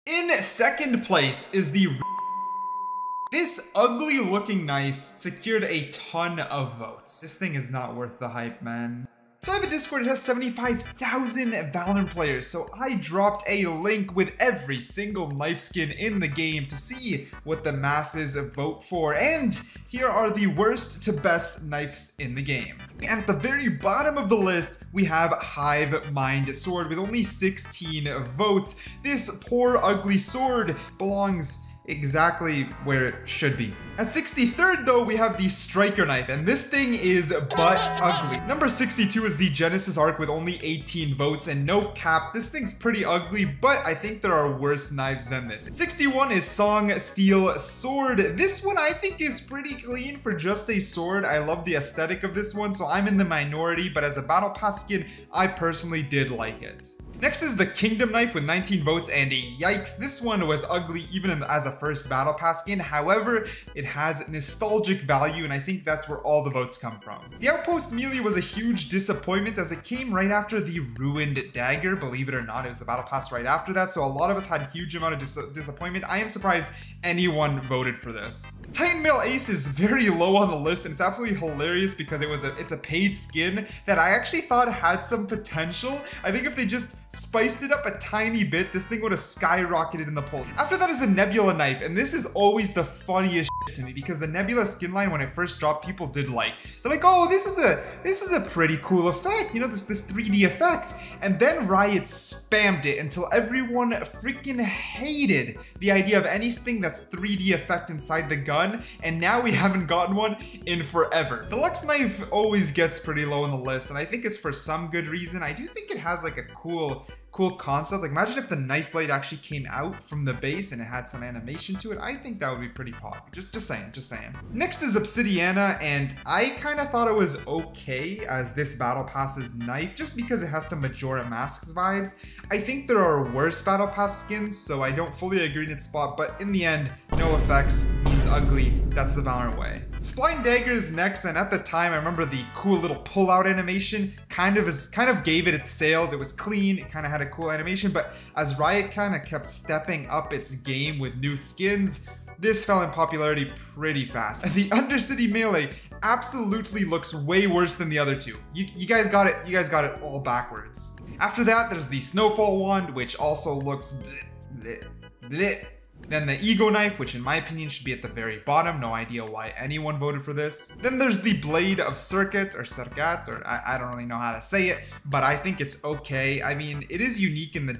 In second place is the This ugly looking knife secured a ton of votes. This thing is not worth the hype, man. So I have a Discord, it has 75,000 Valorant players, so I dropped a link with every single knife skin in the game to see what the masses vote for, and here are the worst to best knives in the game. And at the very bottom of the list, we have Hive Mind Sword with only 16 votes. This poor ugly sword belongs exactly where it should be. At 63rd though, we have the Striker Knife, and this thing is butt ugly. Number 62 is the Genesis Arc with only 18 votes, and no cap, this thing's pretty ugly, but I think there are worse knives than this. 61 is Song Steel Sword. This one I think is pretty clean for just a sword. I love the aesthetic of this one, so I'm in the minority, but as a Battle Pass skin, I personally did like it. Next is the Kingdom Knife with 19 votes, and yikes, this one was ugly even as a first Battle Pass skin. However, it has nostalgic value, and I think that's where all the votes come from. The Outpost Melee was a huge disappointment as it came right after the Ruined Dagger. Believe it or not, it was the Battle Pass right after that, so a lot of us had a huge amount of disappointment. I am surprised anyone voted for this. Titan Mail Ace is very low on the list, and it's absolutely hilarious because it's a paid skin that I actually thought had some potential. I think if they just spiced it up a tiny bit, this thing would have skyrocketed in the poll. After that is the Nebula Knife, and this is always the funniest shit to me because the Nebula skin line, when it first dropped, people did like. They're like, oh, this is a pretty cool effect, you know, this 3D effect. And then Riot spammed it until everyone freaking hated the idea of anything that's 3D effect inside the gun, and now we haven't gotten one in forever. The Lux Knife always gets pretty low on the list, and I think it's for some good reason. I do think it has like a cool concept. Like, imagine if the knife blade actually came out from the base and it had some animation to it. I think that would be pretty pog. Just saying. Next is Obsidiana, and I kind of thought it was okay as this Battle Pass's knife, just because it has some Majora Masks vibes. I think there are worse Battle Pass skins, so I don't fully agree in its spot, but in the end, no effects means ugly. That's the Valorant way. Spline Dagger is next, and at the time, I remember the cool little pull-out animation kind of gave it its sales. It was clean, it kind of had a cool animation, but as Riot kind of kept stepping up its game with new skins, this fell in popularity pretty fast. And the Undercity Melee absolutely looks way worse than the other two. You guys got it all backwards. After that, there's the Snowfall Wand, which also looks bleh, bleh, bleh. Then the Ego Knife, which in my opinion should be at the very bottom. No idea why anyone voted for this. Then there's the Blade of Circuit, or Sergat, or I don't really know how to say it, but I think it's okay. I mean, it is unique in the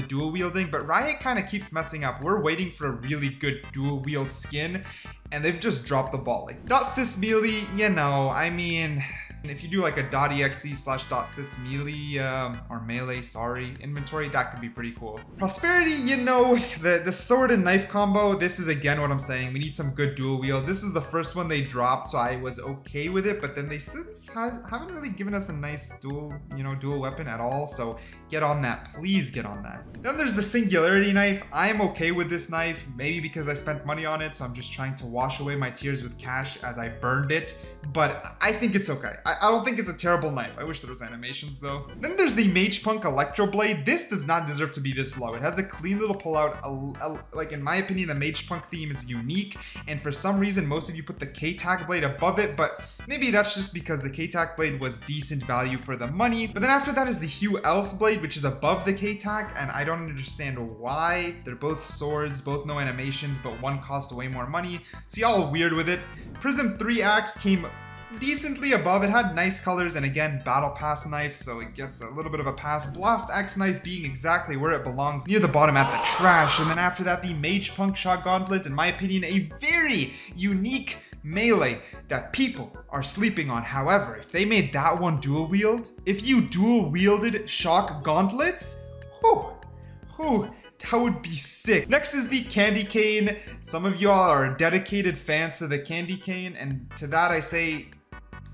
dual wielding, but Riot kind of keeps messing up. We're waiting for a really good dual wield skin, and they've just dropped the ball. Like, .sys melee, you know, I mean, if you do like a .exe/.sys melee, or melee, sorry, inventory, that could be pretty cool. Prosperity, you know, the sword and knife combo, this is again what I'm saying. We need some good dual wield. This was the first one they dropped, so I was okay with it, but then they since haven't really given us a nice dual weapon at all, so get on that, please get on that. Then there's the Singularity Knife. I'm okay with this knife, maybe because I spent money on it, so I'm just trying to wash away my tears with cash as I burned it, but I think it's okay. I don't think it's a terrible knife. I wish there was animations though. Then there's the Magepunk Electro Blade. This does not deserve to be this low. It has a clean little pullout. Like, in my opinion, the Magepunk theme is unique, and for some reason most of you put the K-Tac blade above it, but maybe that's just because the K-Tac blade was decent value for the money. But then after that is the Hue Else Blade, which is above the K-Tac, and I don't understand why. They're both swords, both no animations, but one cost way more money, so y'all are weird with it. Prism 3 Axe came decently above. It had nice colors, and again, Battle Pass knife, so it gets a little bit of a pass. Blast Axe Knife being exactly where it belongs, near the bottom at the trash. And then after that, the Magepunk Shot Gauntlet, in my opinion, a very unique melee that people are sleeping on. However, if they made that one dual wield, if you dual wielded Shock Gauntlets, that would be sick. Next is the Candy Cane. Some of y'all are dedicated fans to the Candy Cane, and to that I say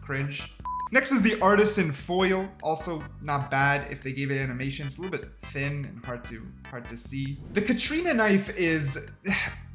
cringe. Next is the Artisan Foil, also not bad if they gave it animation. It's a little bit thin and hard to see. The Katrina Knife is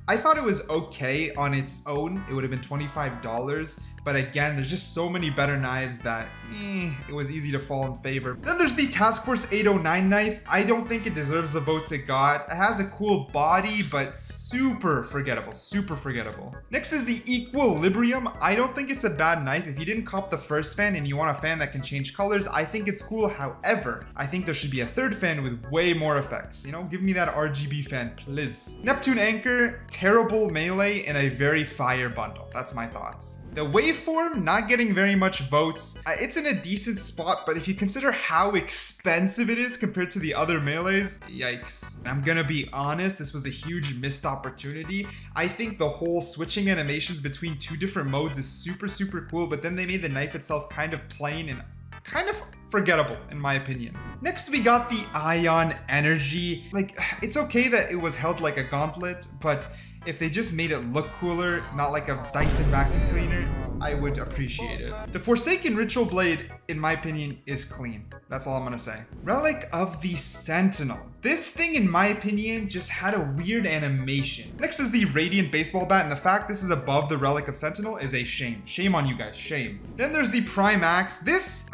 I thought it was okay on its own. It would have been $25. But again, there's just so many better knives that it was easy to fall in favor. Then there's the Task Force 809 knife. I don't think it deserves the votes it got. It has a cool body, but super forgettable, super forgettable. Next is the Equilibrium. I don't think it's a bad knife. If you didn't cop the first fan and you want a fan that can change colors, I think it's cool. However, I think there should be a third fan with way more effects. You know, give me that RGB fan, please. Neptune Anchor, terrible melee, and a very fire bundle. That's my thoughts. The waveform, not getting very much votes. It's in a decent spot, but if you consider how expensive it is compared to the other melees, yikes. I'm gonna be honest, this was a huge missed opportunity. I think the whole switching animations between two different modes is super, super cool, but then they made the knife itself kind of plain and kind of forgettable in my opinion. Next we got the Ion Energy. Like, it's okay that it was held like a gauntlet, but if they just made it look cooler, not like a Dyson vacuum cleaner, I would appreciate it. The Forsaken Ritual Blade, in my opinion, is clean. That's all I'm gonna say. Relic of the Sentinel. This thing, in my opinion, just had a weird animation. Next is the Radiant Baseball Bat, and the fact this is above the Relic of Sentinel is a shame. Shame on you guys, shame. Then there's the Prime Axe. This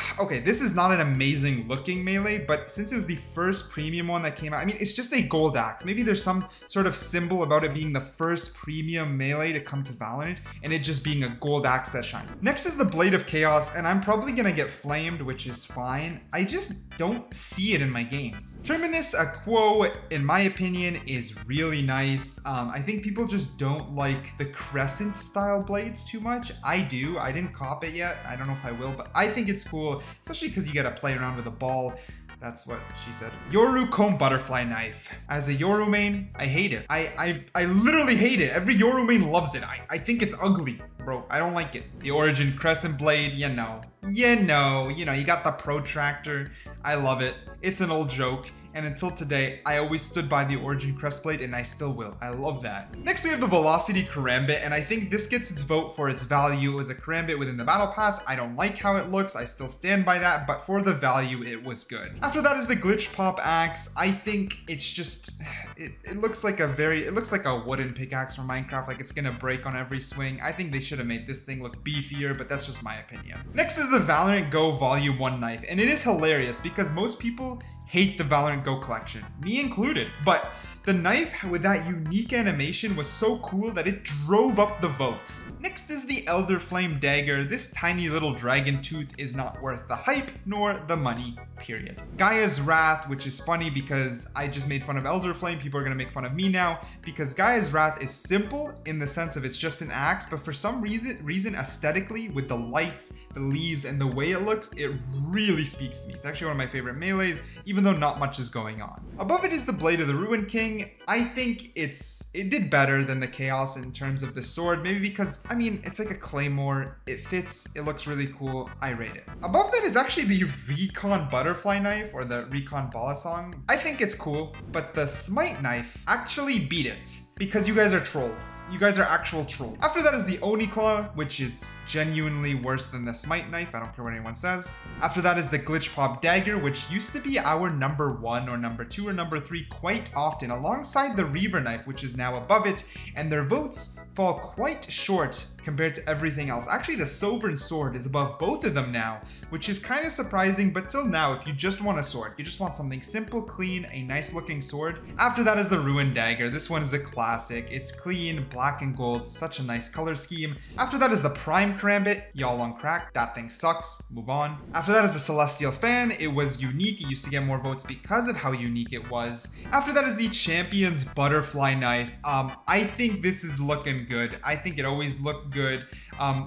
is not an amazing looking melee, but since it was the first premium one that came out, I mean, it's just a gold axe. Maybe there's some sort of symbol about it being the first premium melee to come to Valorant, and it just being a gold axe that shines. Next is the Blade of Chaos, and I'm probably gonna get flamed, which is fine. I just don't see it in my games. Terminus Quo, in my opinion, is really nice. I think people just don't like the crescent style blades too much. I do. I didn't cop it yet. I don't know if I will, but I think it's cool, especially because you get to play around with a ball. That's what she said. Yoru Comb Butterfly Knife. As a Yoru main, I hate it. I literally hate it. Every Yoru main loves it. I think it's ugly, bro. I don't like it. The Origin Crescent Blade, you know, you got the protractor. I love it. It's an old joke. And until today, I always stood by the Origin Crest Blade, and I still will. I love that. Next, we have the Velocity Karambit, and I think this gets its vote for its value. It was a Karambit within the Battle Pass. I don't like how it looks. I still stand by that, but for the value, it was good. After that is the Glitch Pop Axe. I think it's just, it looks like a wooden pickaxe from Minecraft, like it's gonna break on every swing. I think they should have made this thing look beefier, but that's just my opinion. Next is the Valorant Go Volume 1 knife, and it is hilarious because most people hate the Valorant Go collection, me included, but the knife with that unique animation was so cool that it drove up the votes. Next is the Elder Flame Dagger. This tiny little dragon tooth is not worth the hype nor the money, period. Gaia's Wrath, which is funny because I just made fun of Elder Flame. People are gonna make fun of me now because Gaia's Wrath is simple in the sense of it's just an axe, but for some reason aesthetically, with the lights, the leaves, and the way it looks, it really speaks to me. It's actually one of my favorite melees, even though not much is going on. Above it is the Blade of the Ruined King. I think it did better than the Chaos in terms of the sword, maybe because, I mean, it's like a claymore, it fits, it looks really cool, I rate it. Above that is actually the Recon Butterfly Knife, or the Recon Balisong. I think it's cool, but the Smite Knife actually beat it. Because you guys are trolls. You guys are actual trolls. After that is the Oni Claw, which is genuinely worse than the Smite Knife. I don't care what anyone says. After that is the Glitch Pop Dagger, which used to be our number 1 or number 2 or number 3 quite often, alongside the Reaver Knife, which is now above it, and their votes fall quite short compared to everything else. Actually, the Sovereign Sword is above both of them now, which is kind of surprising, but till now, if you just want a sword, you just want something simple, clean, a nice looking sword. After that is the Ruined Dagger. This one is a classic. It's clean, black and gold, such a nice color scheme. After that is the Prime Karambit. Y'all on crack. That thing sucks. Move on. After that is the Celestial Fan. It was unique. It used to get more votes because of how unique it was. After that is the Champion's Butterfly Knife. I think this is looking good. I think it always looked good.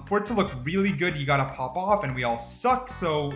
For it to look really good, you gotta pop off, and we all suck, so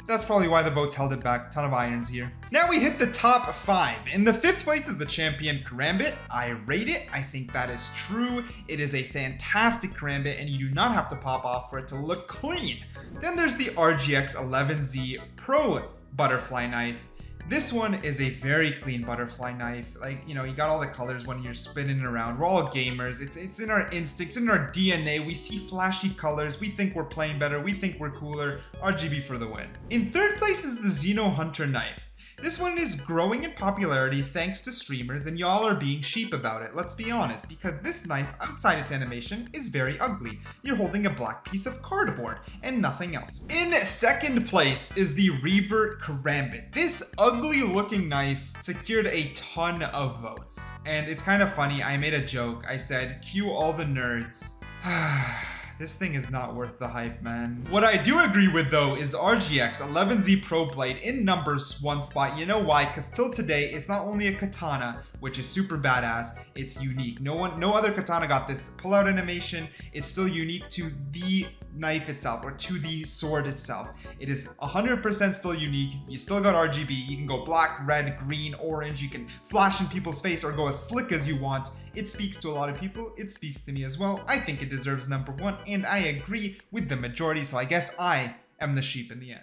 that's probably why the votes held it back. Ton of irons here. Now we hit the top 5. In the 5th place is the Champion Karambit. I rate it. I think that is true. It is a fantastic Karambit, and you do not have to pop off for it to look clean. Then there's the RGX 11Z Pro Butterfly Knife. This one is a very clean butterfly knife. Like, you know, you got all the colors when you're spinning it around. We're all gamers. It's in our instincts, in our DNA. We see flashy colors. We think we're playing better. We think we're cooler. RGB for the win. In 3rd place is the Xeno Hunter Knife. This one is growing in popularity thanks to streamers, and y'all are being sheep about it, let's be honest, because this knife, outside its animation, is very ugly. You're holding a black piece of cardboard, and nothing else. In second place is the Reaver Karambit. This ugly looking knife secured a ton of votes. And it's kind of funny, I made a joke. I said, cue all the nerds. This thing is not worth the hype, man. What I do agree with though is RGX 11Z Pro Blade in numbers one spot. You know why? Because till today, it's not only a katana, which is super badass, it's unique. No other katana got this pull-out animation. It's still unique to the knife itself, or to the sword itself. It is 100% still unique. You still got RGB. You can go black, red, green, orange. You can flash in people's face or go as slick as you want. It speaks to a lot of people. It speaks to me as well. I think it deserves number one, and I agree with the majority, so I guess I am the sheep in the end.